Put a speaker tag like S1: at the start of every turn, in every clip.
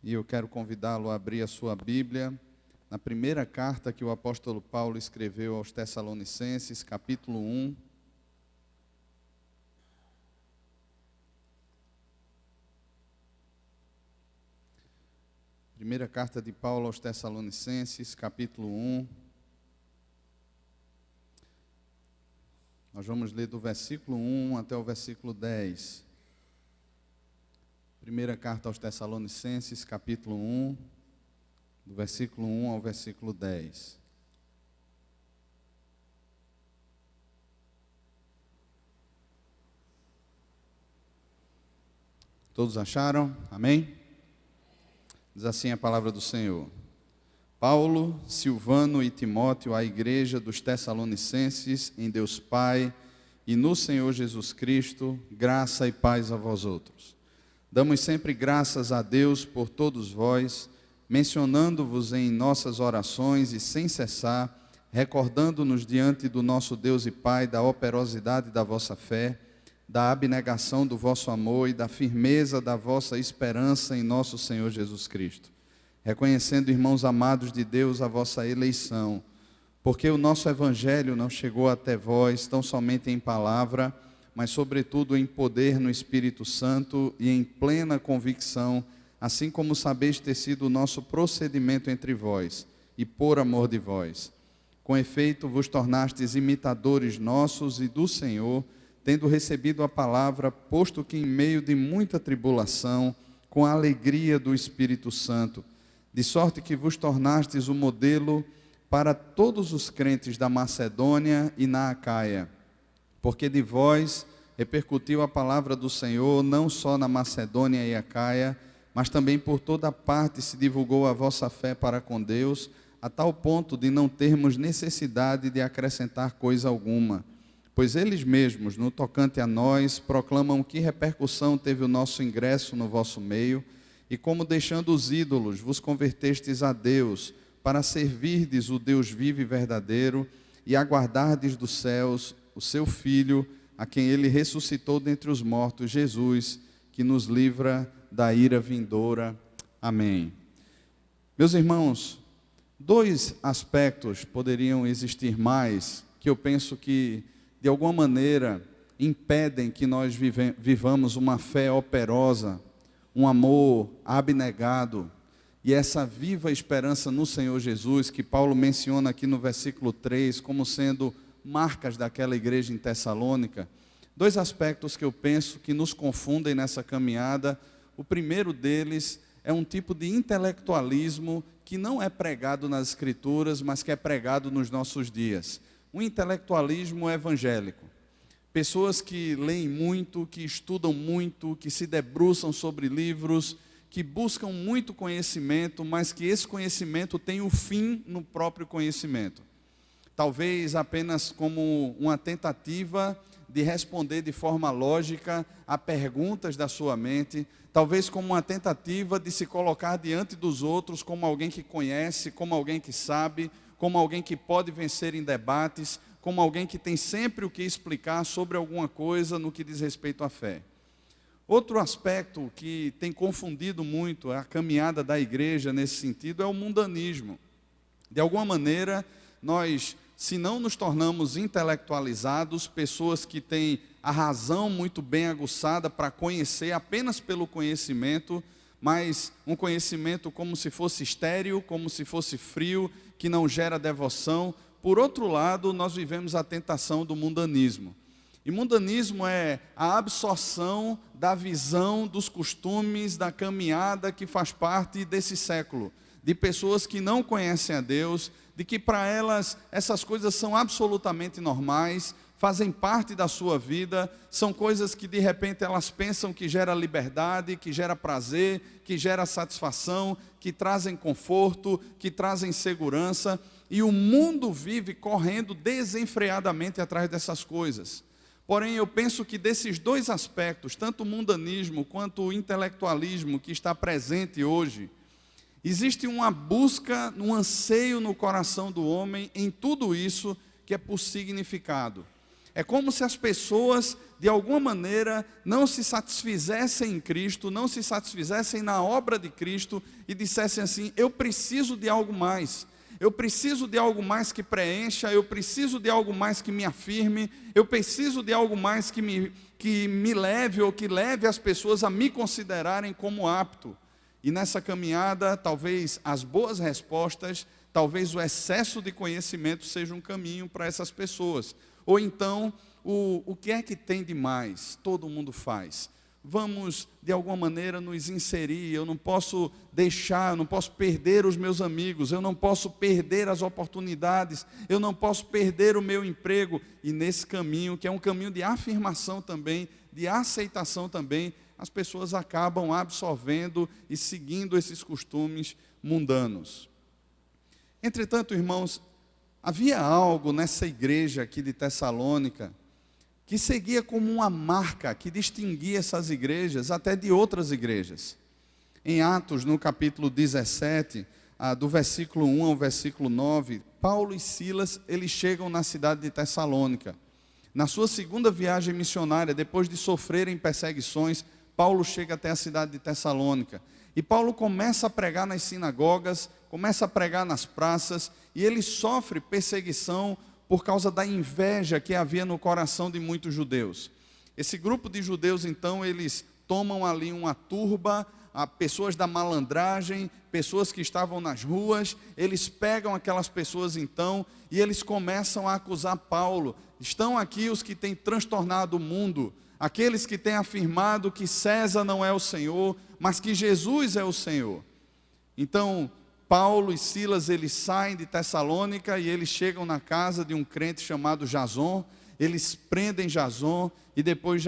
S1: e eu quero convidá-lo a abrir a sua Bíblia na primeira carta que o apóstolo Paulo escreveu aos Tessalonicenses, capítulo 1. Primeira carta de Paulo aos Tessalonicenses, capítulo 1. Nós vamos ler do versículo 1 até o versículo 10. Primeira carta aos Tessalonicenses, capítulo 1, do versículo 1 ao versículo 10. Todos acharam? Amém? Diz assim a palavra do Senhor. Paulo, Silvano e Timóteo, à igreja dos Tessalonicenses, em Deus Pai e no Senhor Jesus Cristo, graça e paz a vós outros. Damos sempre graças a Deus por todos vós, mencionando-vos em nossas orações e sem cessar, recordando-nos diante do nosso Deus e Pai da operosidade da vossa fé, da abnegação do vosso amor e da firmeza da vossa esperança em nosso Senhor Jesus Cristo. Reconhecendo, irmãos amados de Deus, a vossa eleição, porque o nosso evangelho não chegou até vós tão somente em palavra, mas sobretudo em poder no Espírito Santo e em plena convicção, assim como sabeis ter sido o nosso procedimento entre vós, e por amor de vós. Com efeito, vos tornastes imitadores nossos e do Senhor, tendo recebido a palavra, posto que em meio de muita tribulação, com a alegria do Espírito Santo, de sorte que vos tornastes o modelo para todos os crentes da Macedônia e na Acaia, porque de vós repercutiu a palavra do Senhor, não só na Macedônia e Acaia, mas também por toda parte se divulgou a vossa fé para com Deus, a tal ponto de não termos necessidade de acrescentar coisa alguma. Pois eles mesmos, no tocante a nós, proclamam que repercussão teve o nosso ingresso no vosso meio, e como deixando os ídolos, vos convertestes a Deus, para servirdes o Deus vivo e verdadeiro, e aguardardes dos céus o seu Filho, a quem ele ressuscitou dentre os mortos, Jesus, que nos livra da ira vindoura. Amém. Meus irmãos, dois aspectos poderiam existir mais, que eu penso que, de alguma maneira, impedem que nós vivamos uma fé operosa, um amor abnegado, e essa viva esperança no Senhor Jesus, que Paulo menciona aqui no versículo 3, como sendo marcas daquela igreja em Tessalônica. Dois aspectos que eu penso que nos confundem nessa caminhada. O primeiro deles é um tipo de intelectualismo que não é pregado nas Escrituras, mas que é pregado nos nossos dias. Um intelectualismo evangélico. Pessoas que leem muito, que estudam muito, que se debruçam sobre livros, que buscam muito conhecimento, mas que esse conhecimento tem o fim no próprio conhecimento. Talvez apenas como uma tentativa de responder de forma lógica a perguntas da sua mente, talvez como uma tentativa de se colocar diante dos outros como alguém que conhece, como alguém que sabe, como alguém que pode vencer em debates, como alguém que tem sempre o que explicar sobre alguma coisa no que diz respeito à fé. Outro aspecto que tem confundido muito a caminhada da igreja nesse sentido é o mundanismo. De alguma maneira, nós, se não nos tornamos intelectualizados, pessoas que têm a razão muito bem aguçada para conhecer apenas pelo conhecimento, mas um conhecimento como se fosse estéril, como se fosse frio, que não gera devoção. Por outro lado, nós vivemos a tentação do mundanismo. E mundanismo é a absorção da visão, dos costumes, da caminhada que faz parte desse século, de pessoas que não conhecem a Deus, de que para elas essas coisas são absolutamente normais, fazem parte da sua vida, são coisas que de repente elas pensam que gera liberdade, que gera prazer, que gera satisfação, que trazem conforto, que trazem segurança, e o mundo vive correndo desenfreadamente atrás dessas coisas. Porém, eu penso que desses dois aspectos, tanto o mundanismo quanto o intelectualismo que está presente hoje, existe uma busca, um anseio no coração do homem em tudo isso que é por significado. É como se as pessoas, de alguma maneira, não se satisfizessem em Cristo, não se satisfizessem na obra de Cristo e dissessem assim: eu preciso de algo mais. Eu preciso de algo mais que preencha, eu preciso de algo mais que me afirme, eu preciso de algo mais que me leve ou que leve as pessoas a me considerarem como apto. E nessa caminhada, talvez as boas respostas, talvez o excesso de conhecimento seja um caminho para essas pessoas. Ou então, o que é que tem de mais? Todo mundo faz. Vamos, de alguma maneira, nos inserir. Eu não posso deixar, eu não posso perder os meus amigos, eu não posso perder as oportunidades, eu não posso perder o meu emprego. E nesse caminho, que é um caminho de afirmação também, de aceitação também, as pessoas acabam absorvendo e seguindo esses costumes mundanos. Entretanto, irmãos, havia algo nessa igreja aqui de Tessalônica que seguia como uma marca que distinguia essas igrejas até de outras igrejas. Em Atos, no capítulo 17, do versículo 1 ao versículo 9, Paulo e Silas, eles chegam na cidade de Tessalônica. Na sua segunda viagem missionária, depois de sofrerem perseguições, Paulo chega até a cidade de Tessalônica. E Paulo começa a pregar nas sinagogas, começa a pregar nas praças, e ele sofre perseguição por causa da inveja que havia no coração de muitos judeus. Esse grupo de judeus, então, eles tomam ali uma turba, pessoas da malandragem, pessoas que estavam nas ruas, eles pegam aquelas pessoas então, e eles começam a acusar Paulo. Estão aqui os que têm transtornado o mundo, aqueles que têm afirmado que César não é o Senhor, mas que Jesus é o Senhor. Então, Paulo e Silas, eles saem de Tessalônica e eles chegam na casa de um crente chamado Jason. Eles prendem Jason e depois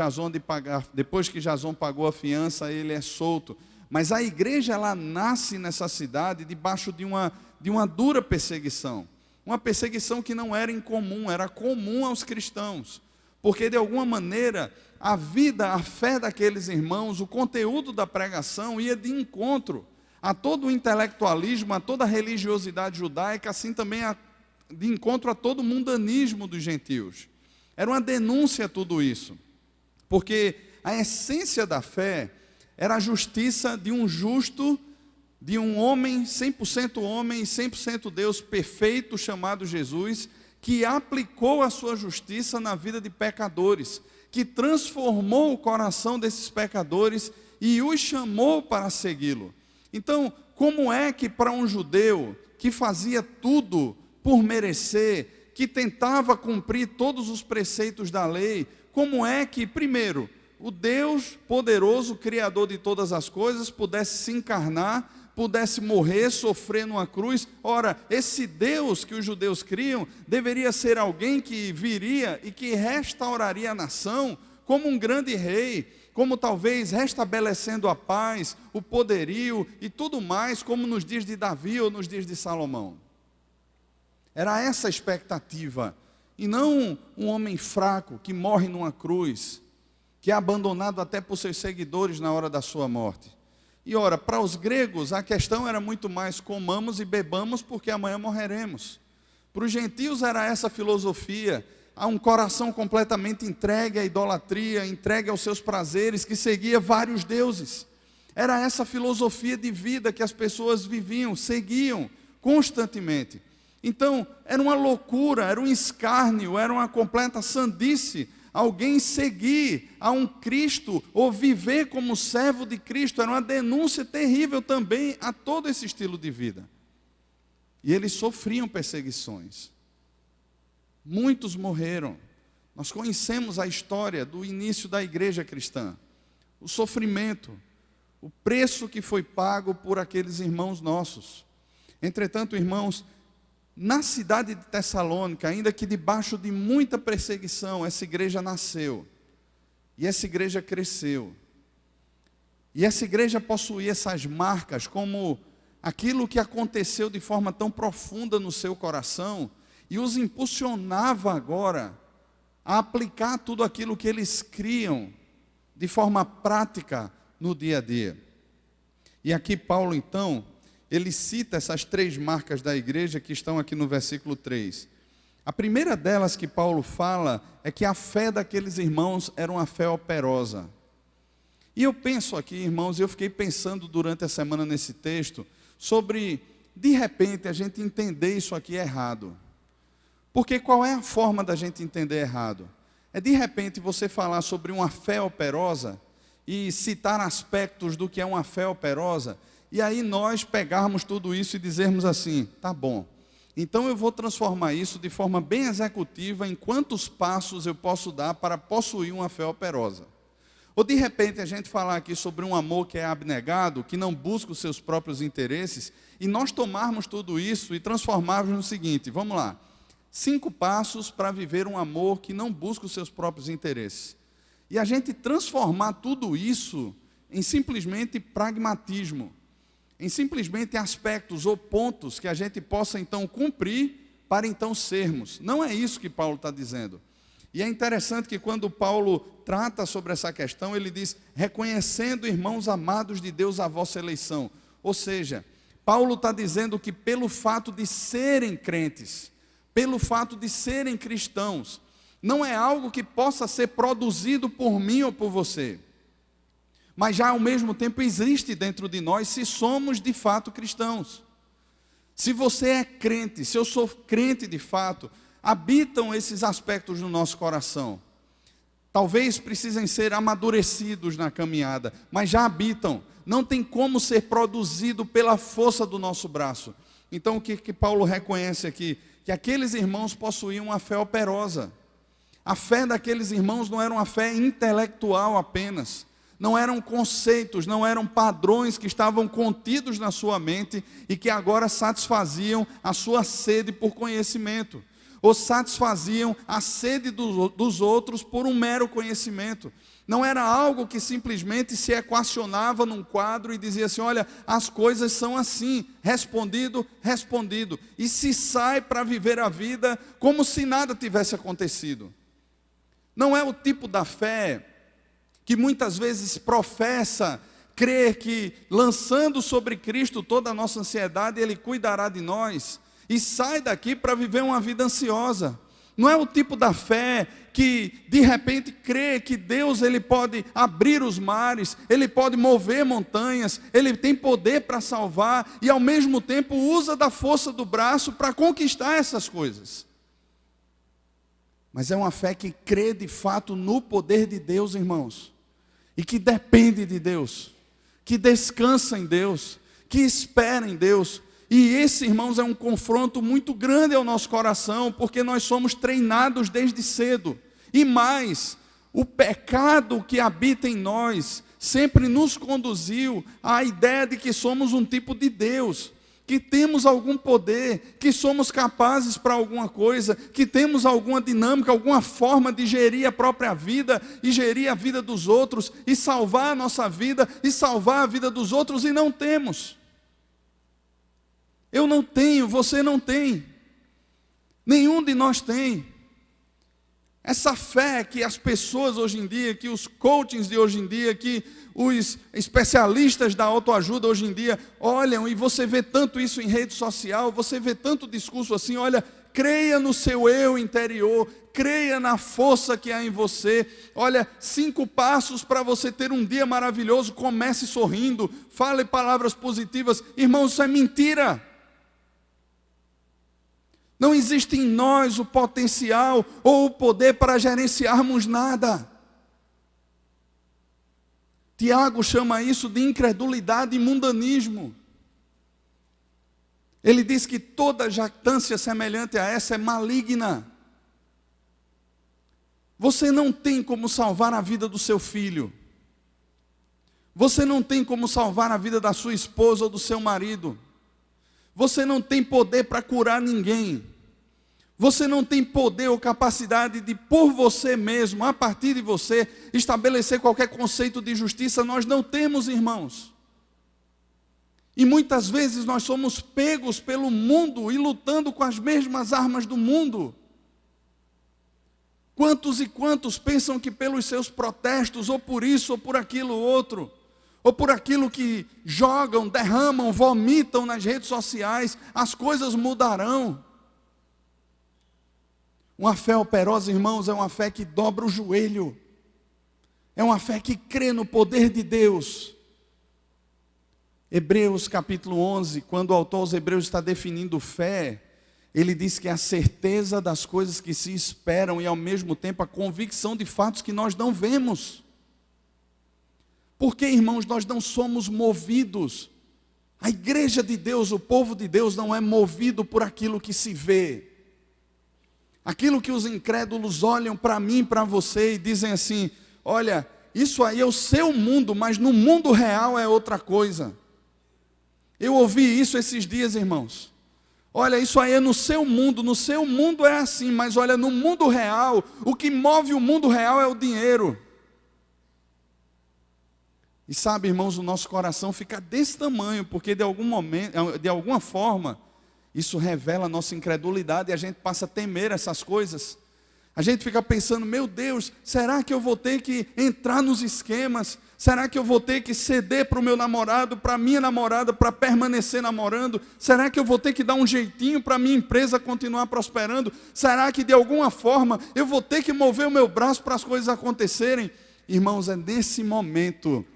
S1: que Jason pagou a fiança, ele é solto. Mas a igreja, ela nasce nessa cidade debaixo de uma dura perseguição. Uma perseguição que não era incomum, era comum aos cristãos. Porque de alguma maneira, a vida, a fé daqueles irmãos, o conteúdo da pregação ia de encontro a todo o intelectualismo, a toda a religiosidade judaica, assim também de encontro a todo o mundanismo dos gentios. Era uma denúncia a tudo isso, porque a essência da fé era a justiça de um justo, de um homem, 100% homem e 100% Deus perfeito, chamado Jesus, que aplicou a sua justiça na vida de pecadores, que transformou o coração desses pecadores e os chamou para segui-lo. Então, como é que para um judeu que fazia tudo por merecer, que tentava cumprir todos os preceitos da lei, como é que, primeiro, o Deus poderoso, Criador de todas as coisas, pudesse se encarnar, pudesse morrer, sofrer numa cruz? Ora, esse Deus que os judeus criam, deveria ser alguém que viria e que restauraria a nação como um grande rei, como talvez restabelecendo a paz, o poderio e tudo mais, como nos dias de Davi ou nos dias de Salomão. Era essa a expectativa, e não um homem fraco que morre numa cruz, que é abandonado até por seus seguidores na hora da sua morte. E ora, para os gregos a questão era muito mais: comamos e bebamos porque amanhã morreremos. Para os gentios era essa filosofia, há um coração completamente entregue à idolatria, entregue aos seus prazeres, que seguia vários deuses. Era essa filosofia de vida que as pessoas viviam, seguiam constantemente. Então, era uma loucura, era um escárnio, era uma completa sandice alguém seguir a um Cristo ou viver como servo de Cristo. Era uma denúncia terrível também a todo esse estilo de vida. E eles sofriam perseguições. Muitos morreram. Nós conhecemos a história do início da igreja cristã, o sofrimento, o preço que foi pago por aqueles irmãos nossos. Entretanto, irmãos, na cidade de Tessalônica, ainda que debaixo de muita perseguição, essa igreja nasceu, e essa igreja cresceu, e essa igreja possuía essas marcas, como aquilo que aconteceu de forma tão profunda no seu coração, e os impulsionava agora a aplicar tudo aquilo que eles criam de forma prática no dia a dia. E aqui Paulo então, ele cita essas 3 marcas da igreja que estão aqui no versículo 3. A primeira delas que Paulo fala é que a fé daqueles irmãos era uma fé operosa. E eu penso aqui, irmãos, eu fiquei pensando durante a semana nesse texto, sobre, de repente, a gente entender isso aqui errado. Porque qual é a forma da gente entender errado? É de repente você falar sobre uma fé operosa e citar aspectos do que é uma fé operosa, e aí nós pegarmos tudo isso e dizermos assim, tá bom, então eu vou transformar isso de forma bem executiva em quantos passos eu posso dar para possuir uma fé operosa. Ou de repente a gente falar aqui sobre um amor que é abnegado, que não busca os seus próprios interesses, e nós tomarmos tudo isso e transformarmos no seguinte, vamos lá, 5 passos para viver um amor que não busca os seus próprios interesses. E a gente transformar tudo isso em simplesmente pragmatismo, em simplesmente aspectos ou pontos que a gente possa então cumprir para então sermos. Não é isso que Paulo está dizendo. E é interessante que quando Paulo trata sobre essa questão, ele diz, reconhecendo, irmãos amados de Deus, a vossa eleição. Ou seja, Paulo está dizendo que pelo fato de serem crentes, pelo fato de serem cristãos, não é algo que possa ser produzido por mim ou por você, mas já ao mesmo tempo existe dentro de nós se somos de fato cristãos. Se você é crente, se eu sou crente de fato, habitam esses aspectos no nosso coração. Talvez precisem ser amadurecidos na caminhada, mas já habitam. Não tem como ser produzido pela força do nosso braço. Então o que Paulo reconhece aqui? Que aqueles irmãos possuíam uma fé operosa. A fé daqueles irmãos não era uma fé intelectual apenas. Não eram conceitos, não eram padrões que estavam contidos na sua mente e que agora satisfaziam a sua sede por conhecimento. Ou satisfaziam a sede dos outros por um mero conhecimento. Não era algo que simplesmente se equacionava num quadro e dizia assim, olha, as coisas são assim, respondido, respondido. E se sai para viver a vida como se nada tivesse acontecido. Não é o tipo da fé que muitas vezes professa crer que lançando sobre Cristo toda a nossa ansiedade, Ele cuidará de nós. E sai daqui para viver uma vida ansiosa. Não é o tipo da fé que de repente crê que Deus ele pode abrir os mares, Ele pode mover montanhas, Ele tem poder para salvar e ao mesmo tempo usa da força do braço para conquistar essas coisas. Mas é uma fé que crê de fato no poder de Deus, irmãos, e que depende de Deus, que descansa em Deus, que espera em Deus. E esse, irmãos, é um confronto muito grande ao nosso coração, porque nós somos treinados desde cedo. E mais, o pecado que habita em nós sempre nos conduziu à ideia de que somos um tipo de Deus, que temos algum poder, que somos capazes para alguma coisa, que temos alguma dinâmica, alguma forma de gerir a própria vida, e gerir a vida dos outros, e salvar a nossa vida, e salvar a vida dos outros, e não temos. Eu não tenho, você não tem, nenhum de nós tem. Essa fé que as pessoas hoje em dia, que os coachings de hoje em dia, que os especialistas da autoajuda hoje em dia olham, e você vê tanto isso em rede social, você vê tanto discurso assim, olha, creia no seu eu interior, creia na força que há em você, olha, 5 passos para você ter um dia maravilhoso, comece sorrindo, fale palavras positivas. Irmãos, isso é mentira. Não existe em nós o potencial ou o poder para gerenciarmos nada. Tiago chama isso de incredulidade e mundanismo. Ele diz que toda jactância semelhante a essa é maligna. Você não tem como salvar a vida do seu filho. Você não tem como salvar a vida da sua esposa ou do seu marido. Você não tem poder para curar ninguém. Você não tem poder ou capacidade de, por você mesmo, a partir de você, estabelecer qualquer conceito de justiça. Nós não temos, irmãos. E muitas vezes nós somos pegos pelo mundo e lutando com as mesmas armas do mundo. Quantos e quantos pensam que pelos seus protestos, ou por isso, ou por aquilo outro, ou por aquilo que jogam, derramam, vomitam nas redes sociais, as coisas mudarão. Uma fé operosa, irmãos, é uma fé que dobra o joelho. É uma fé que crê no poder de Deus. Hebreus capítulo 11, quando o autor aos Hebreus está definindo fé, ele diz que é a certeza das coisas que se esperam e ao mesmo tempo a convicção de fatos que nós não vemos. Porque, irmãos, nós não somos movidos. A igreja de Deus, o povo de Deus não é movido por aquilo que se vê. Aquilo que os incrédulos olham para mim, para você e dizem assim: olha, isso aí é o seu mundo, mas no mundo real é outra coisa. Eu ouvi isso esses dias, irmãos. Olha, isso aí é no seu mundo é assim, mas olha, no mundo real, o que move o mundo real é o dinheiro. E sabe, irmãos, o nosso coração fica desse tamanho, porque de alguma forma, isso revela a nossa incredulidade e a gente passa a temer essas coisas. A gente fica pensando: meu Deus, será que eu vou ter que entrar nos esquemas? Será que eu vou ter que ceder para o meu namorado, para a minha namorada, para permanecer namorando? Será que eu vou ter que dar um jeitinho para a minha empresa continuar prosperando? Será que de alguma forma eu vou ter que mover o meu braço para as coisas acontecerem? Irmãos, é nesse momento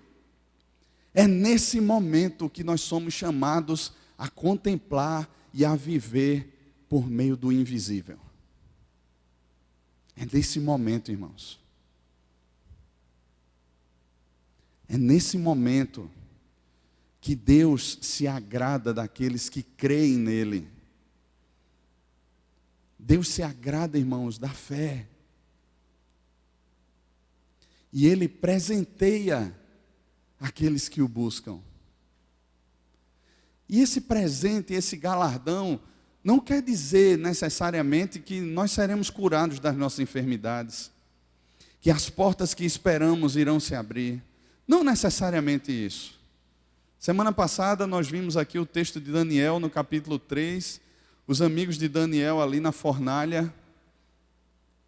S1: que nós somos chamados a contemplar e a viver por meio do invisível. É nesse momento, irmãos. É nesse momento que Deus se agrada daqueles que creem nele. Deus se agrada, irmãos, da fé. E Ele presenteia aqueles que o buscam. E esse presente, esse galardão, não quer dizer necessariamente que nós seremos curados das nossas enfermidades, que as portas que esperamos irão se abrir. Não necessariamente isso. Semana passada nós vimos aqui o texto de Daniel no capítulo 3, os amigos de Daniel ali na fornalha.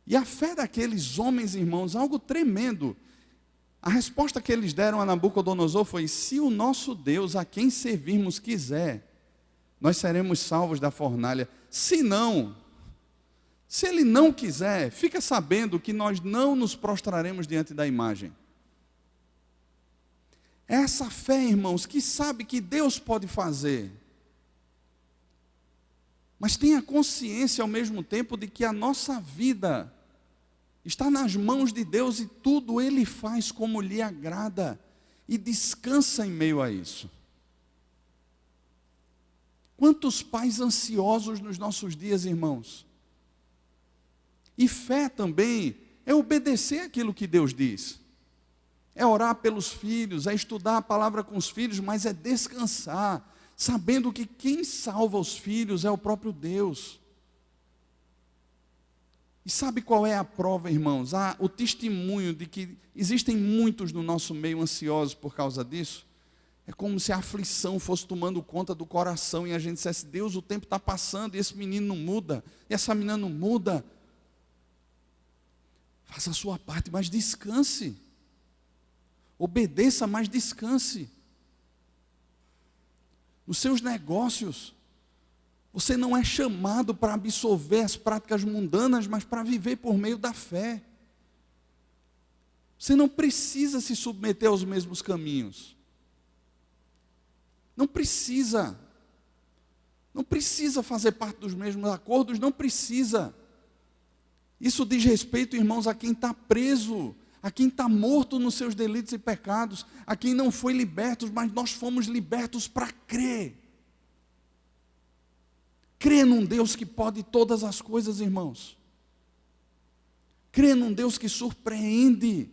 S1: E a fé daqueles homens, irmãos, algo tremendo. A resposta que eles deram a Nabucodonosor foi: se o nosso Deus, a quem servirmos, quiser, nós seremos salvos da fornalha. Se não, se Ele não quiser, fica sabendo que nós não nos prostraremos diante da imagem. Essa fé, irmãos, que sabe que Deus pode fazer, mas tenha consciência ao mesmo tempo de que a nossa vida está nas mãos de Deus e tudo Ele faz como lhe agrada e descansa em meio a isso. Quantos pais ansiosos nos nossos dias, irmãos? E fé também é obedecer aquilo que Deus diz. É orar pelos filhos, é estudar a palavra com os filhos, mas é descansar, sabendo que quem salva os filhos é o próprio Deus. E sabe qual é a prova, irmãos? O testemunho de que existem muitos no nosso meio ansiosos por causa disso. É como se a aflição fosse tomando conta do coração e a gente dissesse: Deus, o tempo está passando e esse menino não muda, e essa menina não muda. Faça a sua parte, mas descanse. Obedeça, mas descanse. Nos seus negócios, você não é chamado para absorver as práticas mundanas, mas para viver por meio da fé. Você não precisa se submeter aos mesmos caminhos. Não precisa. Não precisa fazer parte dos mesmos acordos, não precisa. Isso diz respeito, irmãos, a quem está preso, a quem está morto nos seus delitos e pecados, a quem não foi liberto, mas nós fomos libertos para crer. Crer num Deus que pode todas as coisas, irmãos. Crer num Deus que surpreende.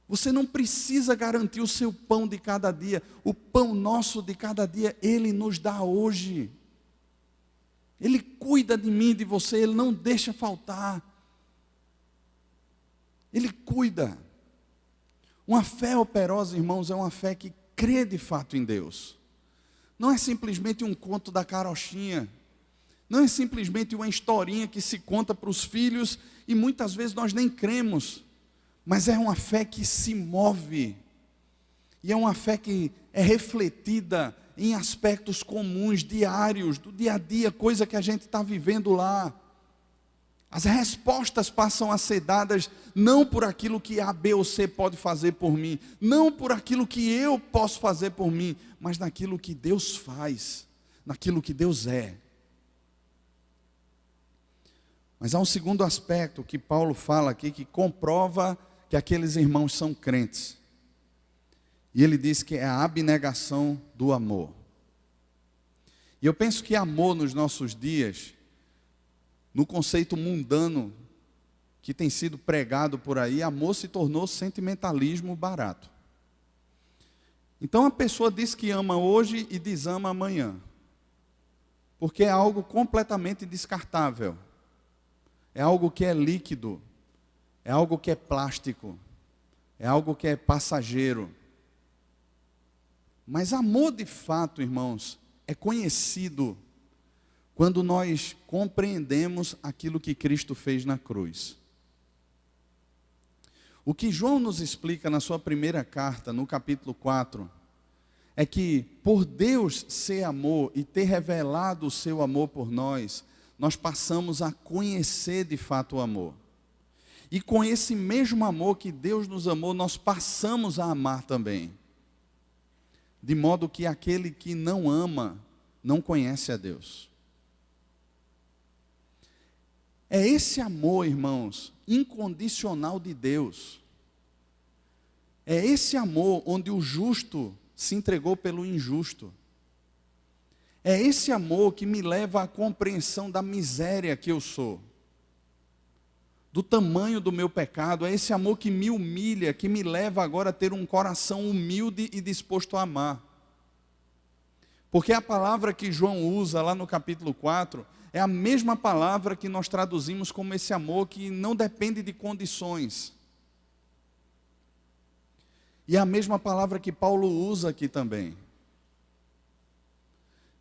S1: Você não precisa garantir o seu pão de cada dia. O pão nosso de cada dia, Ele nos dá hoje. Ele cuida de mim e de você, Ele não deixa faltar. Ele cuida. Uma fé operosa, irmãos, é uma fé que crê de fato em Deus. Não é simplesmente um conto da carochinha. Não é simplesmente uma historinha que se conta para os filhos e muitas vezes nós nem cremos. Mas é uma fé que se move. E é uma fé que é refletida em aspectos comuns, diários, do dia a dia, coisa que a gente está vivendo lá. As respostas passam a ser dadas não por aquilo que A, B ou C pode fazer por mim, não por aquilo que eu posso fazer por mim, mas naquilo que Deus faz, naquilo que Deus é. Mas há um segundo aspecto que Paulo fala aqui, que comprova que aqueles irmãos são crentes. E ele diz que é a abnegação do amor. E eu penso que amor nos nossos dias, no conceito mundano que tem sido pregado por aí, amor se tornou sentimentalismo barato. Então a pessoa diz que ama hoje e desama amanhã, porque é algo completamente descartável, é algo que é líquido, é algo que é plástico, é algo que é passageiro. Mas amor de fato, irmãos, é conhecido quando nós compreendemos aquilo que Cristo fez na cruz. O que João nos explica na sua primeira carta, no capítulo 4, é que por Deus ser amor e ter revelado o seu amor por nós, nós passamos a conhecer de fato o amor. E com esse mesmo amor que Deus nos amou, nós passamos a amar também. De modo que aquele que não ama, não conhece a Deus. É esse amor, irmãos, incondicional de Deus. É esse amor onde o justo se entregou pelo injusto. É esse amor que me leva à compreensão da miséria que eu sou, do tamanho do meu pecado. É esse amor que me humilha, que me leva agora a ter um coração humilde e disposto a amar. Porque a palavra que João usa lá no capítulo 4 é a mesma palavra que nós traduzimos como esse amor que não depende de condições. E é a mesma palavra que Paulo usa aqui também.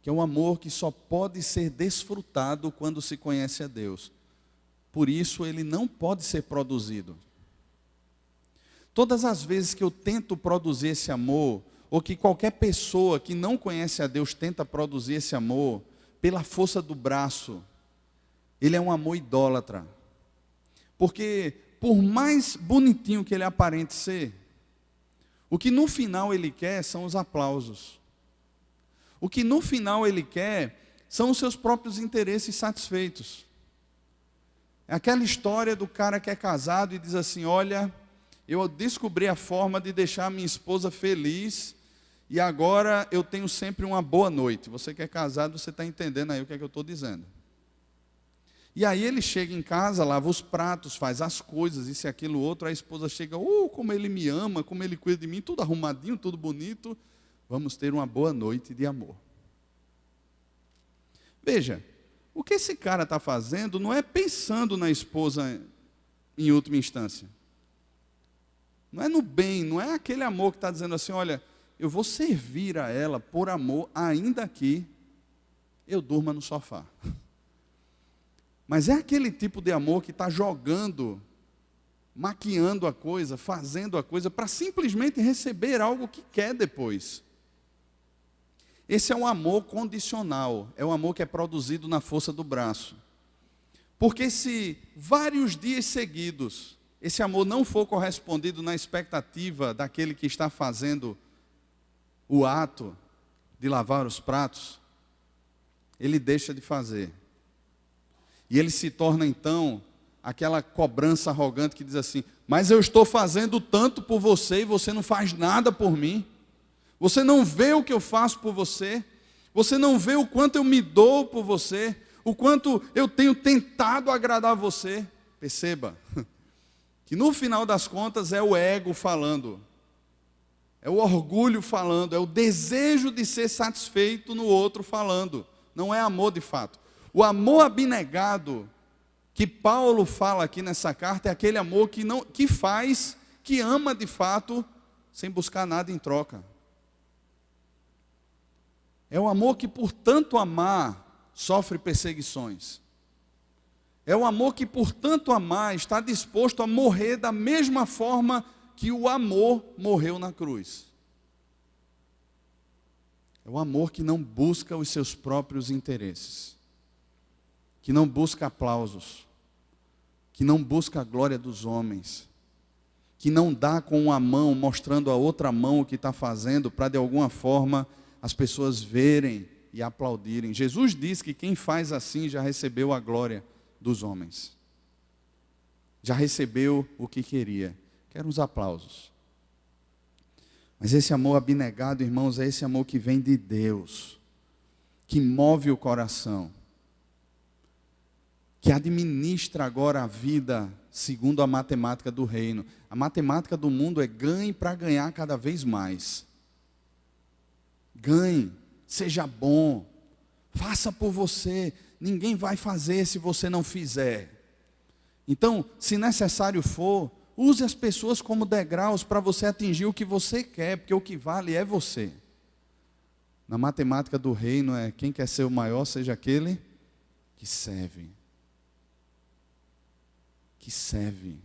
S1: Que é um amor que só pode ser desfrutado quando se conhece a Deus. Por isso ele não pode ser produzido. Todas as vezes que eu tento produzir esse amor, ou que qualquer pessoa que não conhece a Deus tenta produzir esse amor, pela força do braço, ele é um amor idólatra. Porque por mais bonitinho que ele aparente ser, o que no final ele quer são os aplausos. O que no final ele quer são os seus próprios interesses satisfeitos. É aquela história do cara que é casado e diz assim: olha, eu descobri a forma de deixar a minha esposa feliz e agora eu tenho sempre uma boa noite. Você que é casado, você está entendendo aí o que é que eu estou dizendo. E aí ele chega em casa, lava os pratos, faz as coisas, isso e aquilo outro, a esposa chega, como ele me ama, como ele cuida de mim, tudo arrumadinho, tudo bonito, vamos ter uma boa noite de amor. Veja, o que esse cara está fazendo não é pensando na esposa em última instância. Não é no bem, não é aquele amor que está dizendo assim, olha, eu vou servir a ela por amor, ainda que eu durma no sofá. Mas é aquele tipo de amor que está jogando, maquiando a coisa, fazendo a coisa, para simplesmente receber algo que quer depois. Esse é um amor condicional, é um amor que é produzido na força do braço. Porque se vários dias seguidos, esse amor não for correspondido na expectativa daquele que está fazendo o ato de lavar os pratos, ele deixa de fazer. E ele se torna então aquela cobrança arrogante que diz assim, mas eu estou fazendo tanto por você e você não faz nada por mim. Você não vê o que eu faço por você. Você não vê o quanto eu me dou por você. O quanto eu tenho tentado agradar você. Perceba que no final das contas é o ego falando. É o orgulho falando. É o desejo de ser satisfeito no outro falando. Não é amor de fato. O amor abnegado que Paulo fala aqui nessa carta é aquele amor que faz, que ama de fato, sem buscar nada em troca. É o amor que por tanto amar, sofre perseguições. É o amor que por tanto amar, está disposto a morrer da mesma forma que o amor morreu na cruz. É o amor que não busca os seus próprios interesses, que não busca aplausos, que não busca a glória dos homens, que não dá com uma mão, mostrando a outra mão o que está fazendo, para de alguma forma as pessoas verem e aplaudirem. Jesus diz que quem faz assim já recebeu a glória dos homens. Já recebeu o que queria. Quero uns aplausos. Mas esse amor abnegado, irmãos, é esse amor que vem de Deus, que move o coração, que administra agora a vida segundo a matemática do reino. A matemática do mundo é ganhe para ganhar cada vez mais. Ganhe, seja bom, faça por você. Ninguém vai fazer se você não fizer. Então, se necessário for, use as pessoas como degraus para você atingir o que você quer, porque o que vale é você. Na matemática do reino é quem quer ser o maior, seja aquele que serve. Que serve.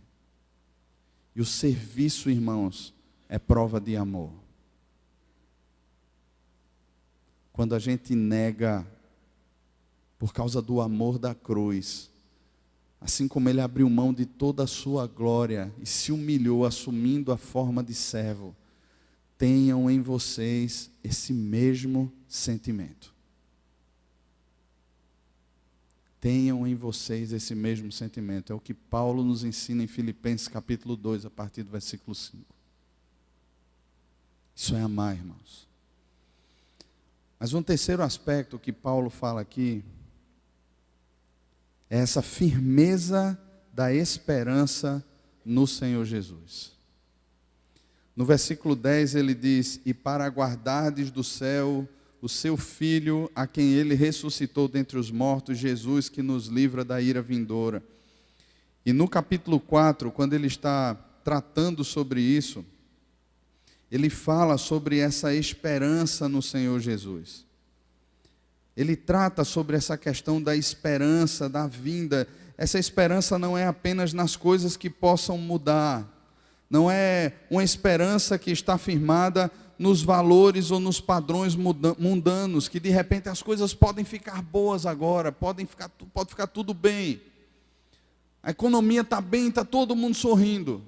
S1: E o serviço, irmãos, é prova de amor. Quando a gente nega por causa do amor da cruz, assim como ele abriu mão de toda a sua glória e se humilhou assumindo a forma de servo, tenham em vocês esse mesmo sentimento. Tenham em vocês esse mesmo sentimento. É o que Paulo nos ensina em Filipenses capítulo 2, a partir do versículo 5. Isso é amar, irmãos. Mas um terceiro aspecto que Paulo fala aqui é essa firmeza da esperança no Senhor Jesus. No versículo 10 ele diz: e para aguardardes do céu o seu Filho, a quem ele ressuscitou dentre os mortos, Jesus, que nos livra da ira vindoura. E no capítulo 4, quando ele está tratando sobre isso, ele fala sobre essa esperança no Senhor Jesus. Ele trata sobre essa questão da esperança, da vinda. Essa esperança não é apenas nas coisas que possam mudar. Não é uma esperança que está firmada nos valores ou nos padrões mundanos, que de repente as coisas podem ficar boas agora, pode ficar tudo bem. A economia está bem, está todo mundo sorrindo.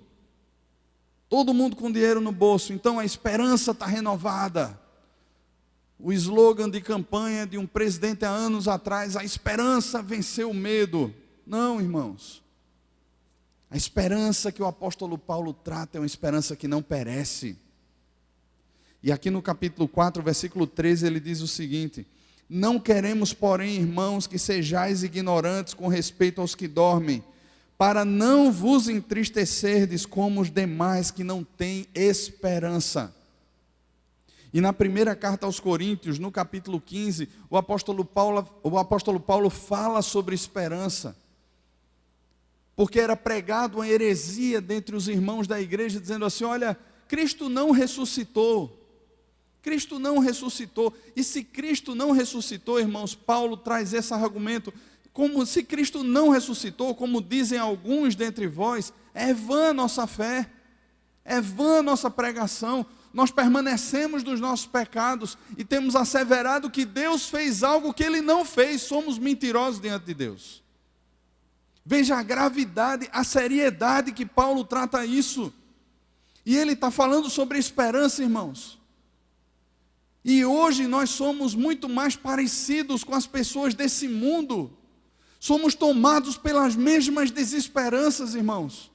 S1: Todo mundo com dinheiro no bolso, então a esperança está renovada. O slogan de campanha de um presidente há anos atrás: a esperança venceu o medo. Não, irmãos. A esperança que o apóstolo Paulo trata é uma esperança que não perece. E aqui no capítulo 4, versículo 13, ele diz o seguinte: não queremos, porém, irmãos, que sejais ignorantes com respeito aos que dormem, para não vos entristecerdes como os demais que não têm esperança. E na primeira carta aos Coríntios, no capítulo 15, o apóstolo Paulo fala sobre esperança, porque era pregado uma heresia dentre os irmãos da igreja, dizendo assim: olha, Cristo não ressuscitou. Cristo não ressuscitou. E se Cristo não ressuscitou, irmãos, Paulo traz esse argumento, como se Cristo não ressuscitou, como dizem alguns dentre vós, é vã nossa fé, é vã nossa pregação. Nós permanecemos nos nossos pecados e temos asseverado que Deus fez algo que Ele não fez. Somos mentirosos diante de Deus. Veja a gravidade, a seriedade que Paulo trata isso. E ele está falando sobre esperança, irmãos. E hoje nós somos muito mais parecidos com as pessoas desse mundo. Somos tomados pelas mesmas desesperanças, irmãos.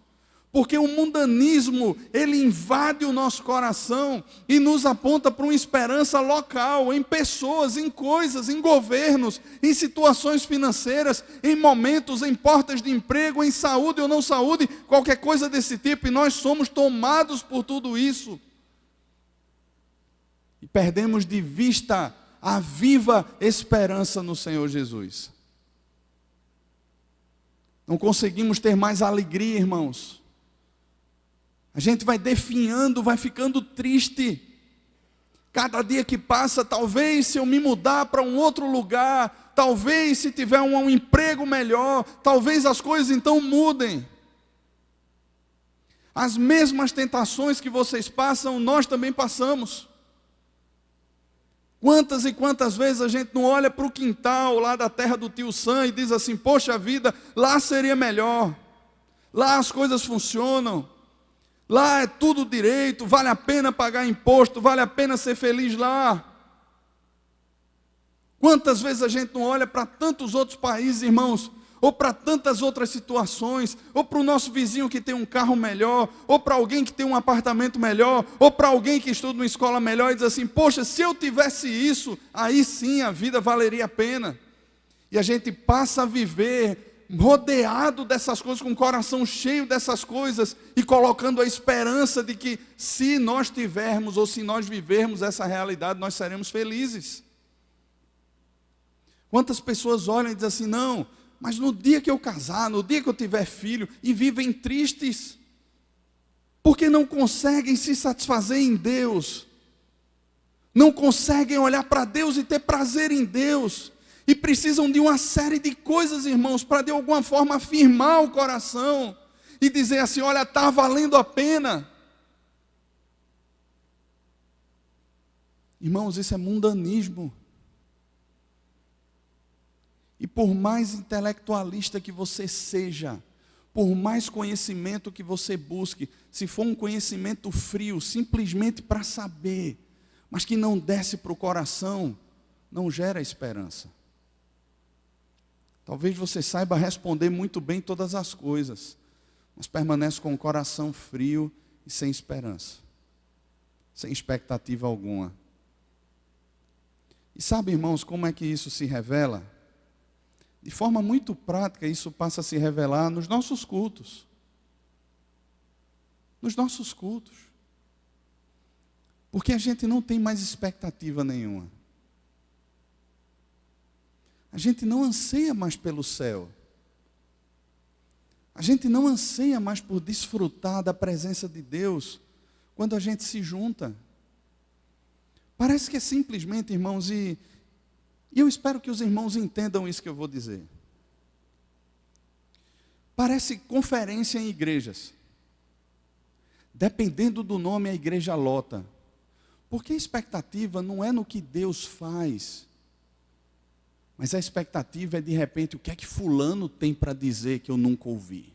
S1: Porque o mundanismo, ele invade o nosso coração e nos aponta para uma esperança local, em pessoas, em coisas, em governos, em situações financeiras, em momentos, em portas de emprego, em saúde ou não saúde, qualquer coisa desse tipo. E nós somos tomados por tudo isso. E perdemos de vista a viva esperança no Senhor Jesus. Não conseguimos ter mais alegria, irmãos. A gente vai definhando, vai ficando triste. Cada dia que passa, talvez se eu me mudar para um outro lugar, talvez se tiver um emprego melhor, talvez as coisas então mudem. As mesmas tentações que vocês passam, nós também passamos. Quantas e quantas vezes a gente não olha para o quintal lá da terra do tio Sam e diz assim: poxa vida, lá seria melhor. Lá as coisas funcionam. Lá é tudo direito, vale a pena pagar imposto, vale a pena ser feliz lá. Quantas vezes a gente não olha para tantos outros países, irmãos, ou para tantas outras situações, ou para o nosso vizinho que tem um carro melhor, ou para alguém que tem um apartamento melhor, ou para alguém que estuda numa escola melhor e diz assim, poxa, se eu tivesse isso, aí sim a vida valeria a pena. E a gente passa a viver rodeado dessas coisas, com o coração cheio dessas coisas, e colocando a esperança de que se nós tivermos, ou se nós vivermos essa realidade, nós seremos felizes. Quantas pessoas olham e dizem assim, não, mas no dia que eu casar, no dia que eu tiver filho, e vivem tristes, porque não conseguem se satisfazer em Deus, não conseguem olhar para Deus e ter prazer em Deus, e precisam de uma série de coisas, irmãos, para de alguma forma afirmar o coração, e dizer assim, olha, está valendo a pena. Irmãos, isso é mundanismo. E por mais intelectualista que você seja, por mais conhecimento que você busque, se for um conhecimento frio, simplesmente para saber, mas que não desce para o coração, não gera esperança. Talvez você saiba responder muito bem todas as coisas, mas permanece com o coração frio e sem esperança, sem expectativa alguma. E sabe, irmãos, como é que isso se revela? De forma muito prática, isso passa a se revelar nos nossos cultos. Nos nossos cultos. Porque a gente não tem mais expectativa nenhuma. A gente não anseia mais pelo céu. A gente não anseia mais por desfrutar da presença de Deus quando a gente se junta. Parece que é simplesmente, irmãos, e eu espero que os irmãos entendam isso que eu vou dizer. Parece conferência em igrejas. Dependendo do nome, a igreja lota. Porque a expectativa não é no que Deus faz, mas a expectativa é, de repente, o que é que fulano tem para dizer que eu nunca ouvi.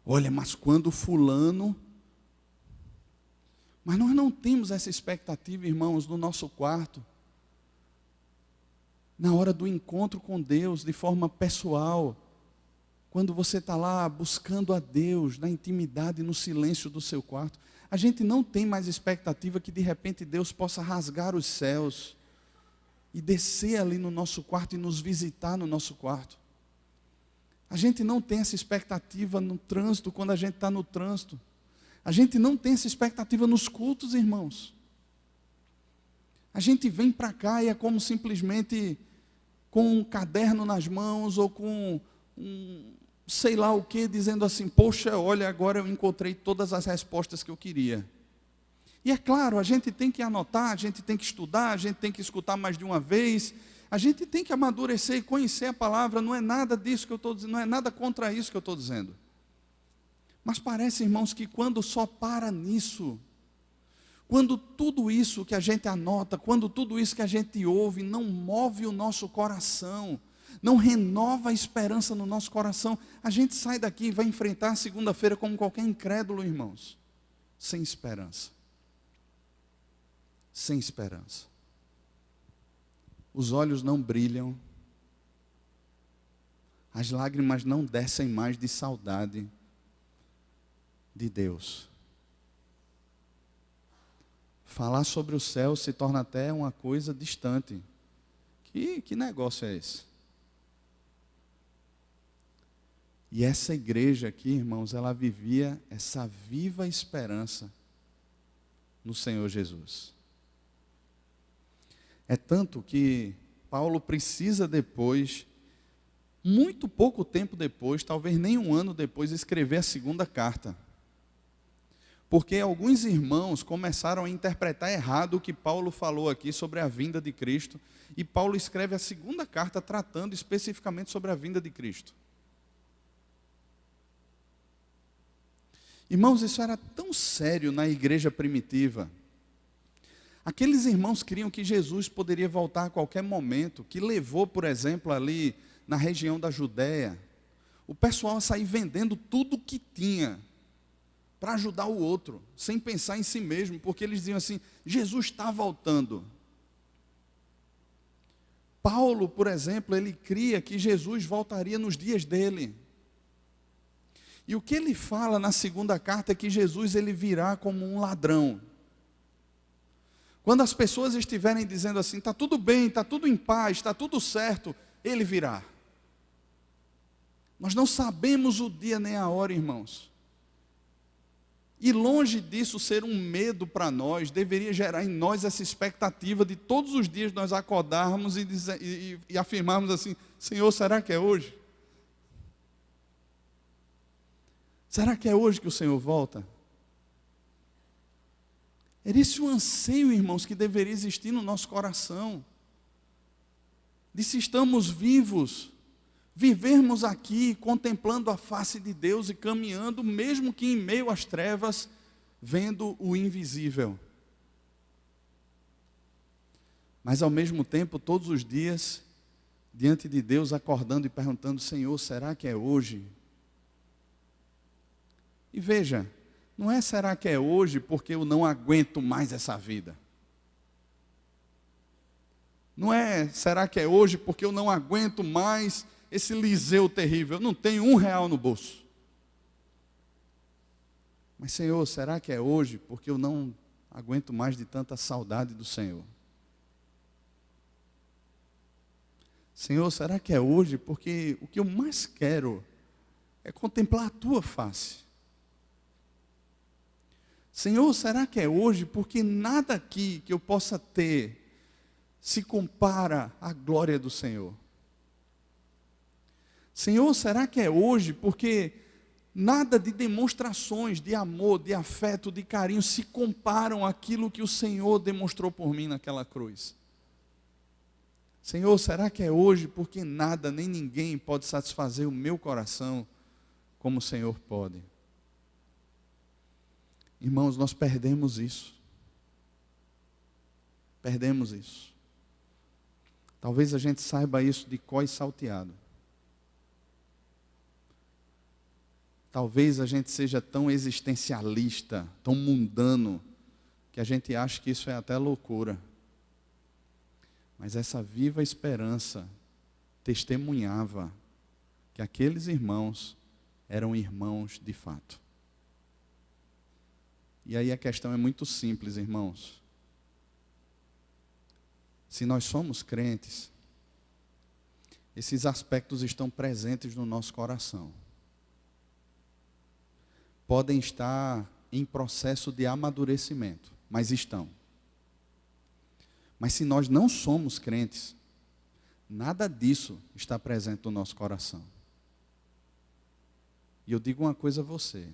S1: Olha, mas quando fulano... Mas nós não temos essa expectativa, irmãos, no nosso quarto. Na hora do encontro com Deus, de forma pessoal. Quando você está lá buscando a Deus, na intimidade, no silêncio do seu quarto. A gente não tem mais expectativa que de repente Deus possa rasgar os céus e descer ali no nosso quarto e nos visitar no nosso quarto. A gente não tem essa expectativa no trânsito, quando a gente está no trânsito. A gente não tem essa expectativa nos cultos, irmãos. A gente vem para cá e é como simplesmente com um caderno nas mãos ou com sei lá o que, dizendo assim, poxa, olha, agora eu encontrei todas as respostas que eu queria. E é claro, a gente tem que anotar, a gente tem que estudar, a gente tem que escutar mais de uma vez, a gente tem que amadurecer e conhecer a palavra, não é nada disso que eu estou dizendo, não é nada contra isso que eu estou dizendo. Mas parece, irmãos, que quando só para nisso, quando tudo isso que a gente anota, quando tudo isso que a gente ouve não move o nosso coração, não renova a esperança no nosso coração, a gente sai daqui e vai enfrentar a segunda-feira como qualquer incrédulo, irmãos, sem esperança. Sem esperança. Os olhos não brilham, as lágrimas não descem mais de saudade de Deus. Falar sobre o céu se torna até uma coisa distante. Que negócio é esse? E essa igreja aqui, irmãos, ela vivia essa viva esperança no Senhor Jesus. É tanto que Paulo precisa depois, muito pouco tempo depois, talvez nem um ano depois, escrever a segunda carta. Porque alguns irmãos começaram a interpretar errado o que Paulo falou aqui sobre a vinda de Cristo. E Paulo escreve a segunda carta tratando especificamente sobre a vinda de Cristo. Irmãos, isso era tão sério na igreja primitiva. Aqueles irmãos criam que Jesus poderia voltar a qualquer momento, que levou, por exemplo, ali na região da Judéia, O pessoal a sair vendendo tudo que tinha para ajudar o outro, sem pensar em si mesmo, porque eles diziam assim: Jesus está voltando. Paulo, por exemplo, ele cria que Jesus voltaria nos dias dele. E o que ele fala na segunda carta é que Jesus ele virá como um ladrão. Quando as pessoas estiverem dizendo assim, está tudo bem, está tudo em paz, está tudo certo, ele virá. Nós não sabemos o dia nem a hora, irmãos. E longe disso ser um medo para nós, deveria gerar em nós essa expectativa de todos os dias nós acordarmos e afirmarmos assim: Senhor, será que é hoje? Será que é hoje que o Senhor volta? Era esse o anseio, irmãos, que deveria existir no nosso coração. De se estamos vivos, vivermos aqui contemplando a face de Deus e caminhando, mesmo que em meio às trevas, vendo o invisível. Mas ao mesmo tempo, todos os dias, diante de Deus, acordando e perguntando: Senhor, será que é hoje? E veja, não é será que é hoje porque eu não aguento mais essa vida. Não é será que é hoje porque eu não aguento mais esse Liseu terrível, eu não tenho R$1 no bolso. Mas Senhor, será que é hoje porque eu não aguento mais de tanta saudade do Senhor? Senhor, será que é hoje porque o que eu mais quero é contemplar a Tua face? Senhor, será que é hoje porque nada aqui que eu possa ter se compara à glória do Senhor? Senhor, será que é hoje porque nada de demonstrações de amor, de afeto, de carinho se comparam àquilo que o Senhor demonstrou por mim naquela cruz? Senhor, será que é hoje porque nada nem ninguém pode satisfazer o meu coração como o Senhor pode? Irmãos, nós perdemos isso. Perdemos isso. Talvez a gente saiba isso de có e salteado. Talvez a gente seja tão existencialista, tão mundano, que a gente acha que isso é até loucura. Mas essa viva esperança testemunhava que aqueles irmãos eram irmãos de fato. E aí a questão é muito simples, irmãos. Se nós somos crentes, esses aspectos estão presentes no nosso coração. Podem estar em processo de amadurecimento, mas estão. Mas se nós não somos crentes, nada disso está presente no nosso coração. E eu digo uma coisa a você: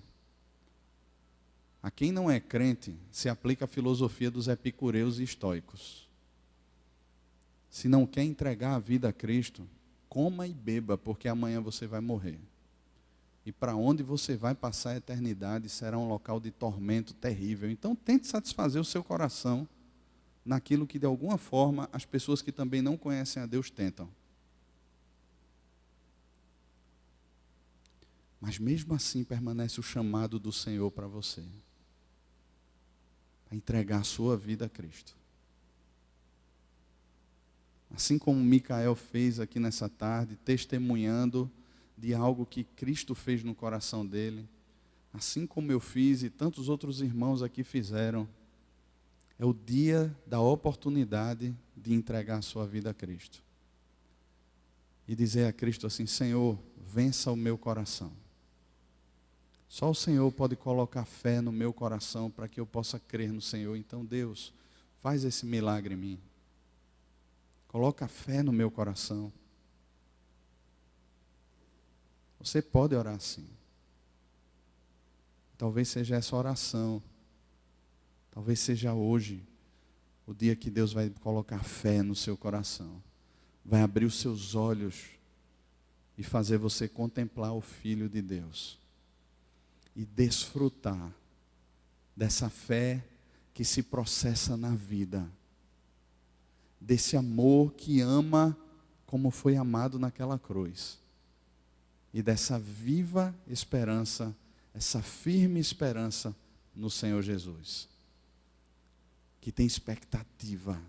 S1: a quem não é crente, se aplica a filosofia dos epicureus e estoicos. Se não quer entregar a vida a Cristo, coma e beba, porque amanhã você vai morrer. E para onde você vai passar a eternidade será um local de tormento terrível. Então tente satisfazer o seu coração naquilo que de alguma forma as pessoas que também não conhecem a Deus tentam. Mas mesmo assim permanece o chamado do Senhor para você. A entregar a sua vida a Cristo. Assim como Micael fez aqui nessa tarde, testemunhando de algo que Cristo fez no coração dele, assim como eu fiz e tantos outros irmãos aqui fizeram, é o dia da oportunidade de entregar a sua vida a Cristo. E dizer a Cristo assim: Senhor, vença o meu coração. Só o Senhor pode colocar fé no meu coração para que eu possa crer no Senhor. Então, Deus, faz esse milagre em mim. Coloca fé no meu coração. Você pode orar assim. Talvez seja essa oração. Talvez seja hoje o dia que Deus vai colocar fé no seu coração. Vai abrir os seus olhos e fazer você contemplar o Filho de Deus. E desfrutar dessa fé que se processa na vida. Desse amor que ama como foi amado naquela cruz. e dessa viva esperança, essa firme esperança no Senhor Jesus. Que tem expectativa,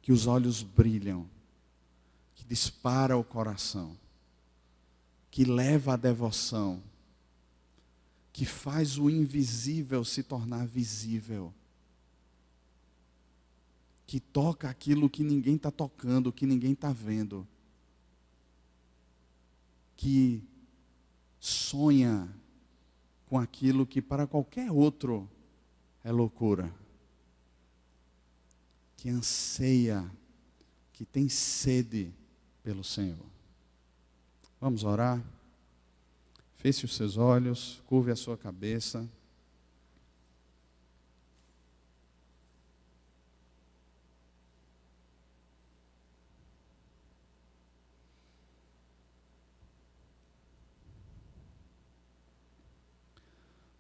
S1: que os olhos brilham, que dispara o coração, que leva à devoção, que faz o invisível se tornar visível, que toca aquilo que ninguém está tocando, que ninguém está vendo, que sonha com aquilo que para qualquer outro é loucura, que anseia, que tem sede pelo Senhor. Vamos orar? Feche os seus olhos, curve a sua cabeça.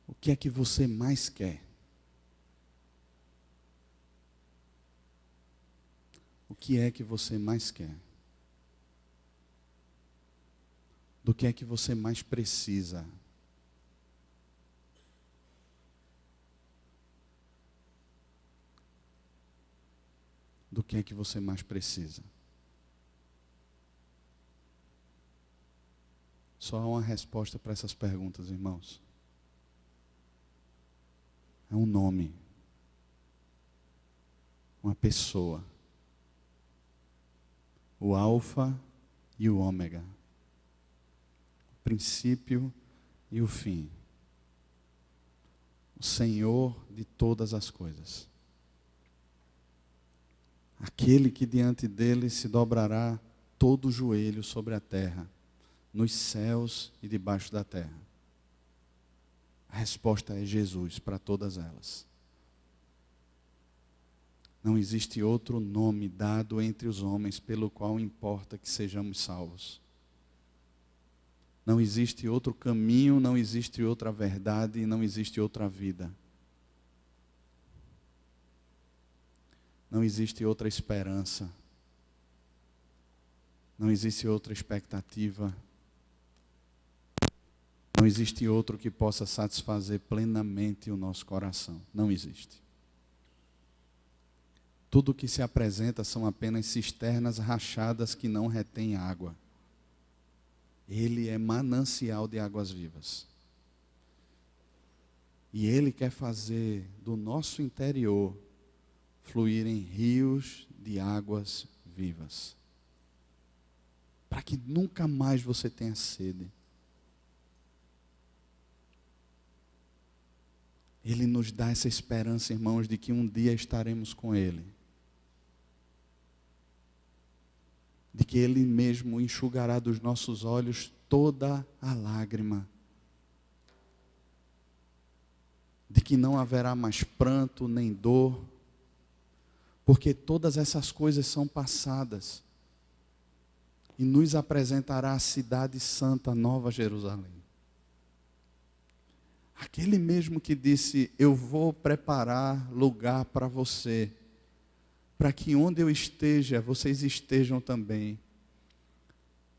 S1: O que é que você mais quer? O que é que você mais quer? Do que é que você mais precisa? Do que é que você mais precisa? Só há uma resposta para essas perguntas, irmãos. É um nome. Uma pessoa. O Alfa e o Ômega. O princípio e o fim. O Senhor de todas as coisas. Aquele que diante dele se dobrará todo o joelho sobre a terra, nos céus e debaixo da terra. A resposta é Jesus para todas elas. Não existe outro nome dado entre os homens pelo qual importa que sejamos salvos. Não existe outro caminho, não existe outra verdade, não existe outra vida. Não existe outra esperança. Não existe outra expectativa. Não existe outro que possa satisfazer plenamente o nosso coração. Não existe. Tudo que se apresenta são apenas cisternas rachadas que não retêm água. Ele é manancial de águas vivas. E Ele quer fazer do nosso interior fluírem rios de águas vivas. Para que nunca mais você tenha sede. Ele nos dá essa esperança, irmãos, de que um dia estaremos com Ele. De que Ele mesmo enxugará dos nossos olhos toda a lágrima. De que não haverá mais pranto nem dor. Porque todas essas coisas são passadas. E nos apresentará a cidade santa, Nova Jerusalém. Aquele mesmo que disse, eu vou preparar lugar para você, para que onde eu esteja, vocês estejam também.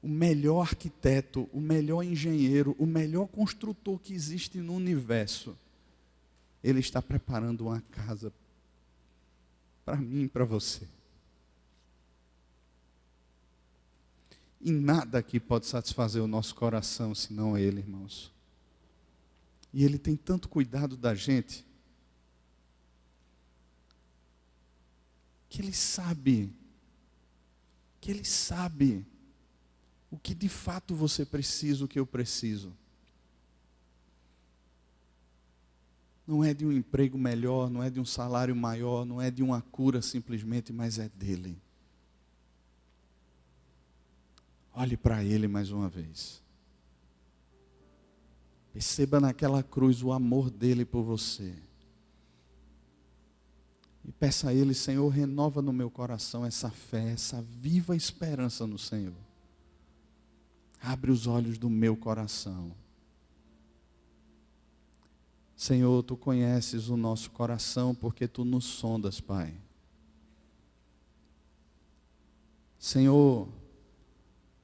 S1: O melhor arquiteto, o melhor engenheiro, o melhor construtor que existe no universo, ele está preparando uma casa para mim e para você. E nada aqui pode satisfazer o nosso coração, senão Ele, irmãos. E Ele tem tanto cuidado da gente, que Ele sabe o que de fato você precisa, o que eu preciso. Não é de um emprego melhor, não é de um salário maior, não é de uma cura simplesmente, mas é dEle. Olhe para Ele mais uma vez. Perceba naquela cruz o amor dEle por você. E peça a Ele, Senhor, renova no meu coração essa fé, essa viva esperança no Senhor. Abre os olhos do meu coração. Senhor, Tu conheces o nosso coração porque Tu nos sondas, Pai. Senhor,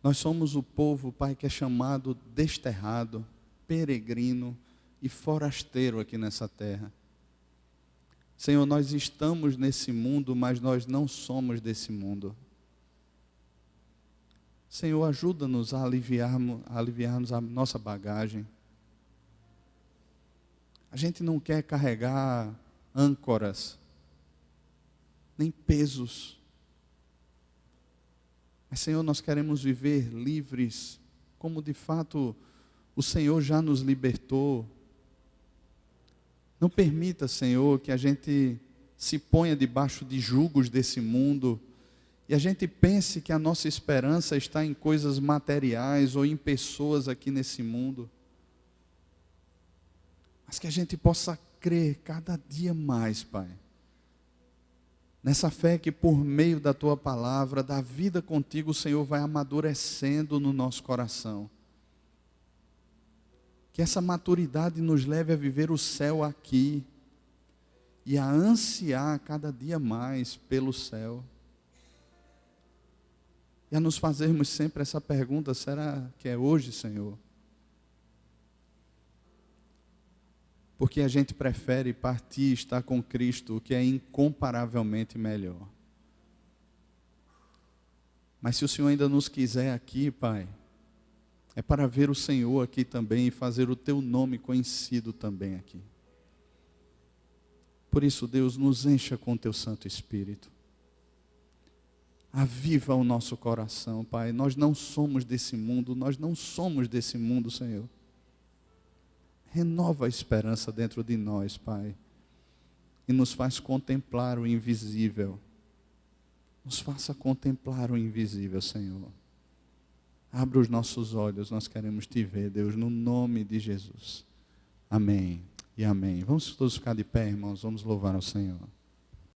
S1: Nós somos o povo, Pai, que é chamado desterrado, peregrino e forasteiro aqui nessa terra. Senhor, nós estamos nesse mundo, mas nós não somos desse mundo. Senhor, ajuda-nos a aliviarmos a nossa bagagem. A gente não quer carregar âncoras, nem pesos. Mas, Senhor, nós queremos viver livres, como de fato o Senhor já nos libertou. Não permita, Senhor, que a gente se ponha debaixo de julgos desse mundo e a gente pense que a nossa esperança está em coisas materiais ou em pessoas aqui nesse mundo. Mas que a gente possa crer cada dia mais, Pai, nessa fé que por meio da Tua palavra, da vida contigo, o Senhor vai amadurecendo no nosso coração. Que essa maturidade nos leve a viver o céu aqui e a ansiar cada dia mais pelo céu. E a nos fazermos sempre essa pergunta: será que é hoje, Senhor? Porque a gente prefere partir e estar com Cristo, o que é incomparavelmente melhor. Mas se o Senhor ainda nos quiser aqui, Pai, é para ver o Senhor aqui também e fazer o Teu nome conhecido também aqui. Por isso, Deus, nos encha com Teu Santo Espírito. Aviva o nosso coração, Pai. Nós não somos desse mundo, Senhor. Renova a esperança dentro de nós, Pai. E nos faz contemplar o invisível. Nos faça contemplar o invisível, Senhor. Abra os nossos olhos, nós queremos Te ver, Deus, no nome de Jesus. Amém e amém. Vamos todos ficar de pé, irmãos, vamos louvar ao Senhor.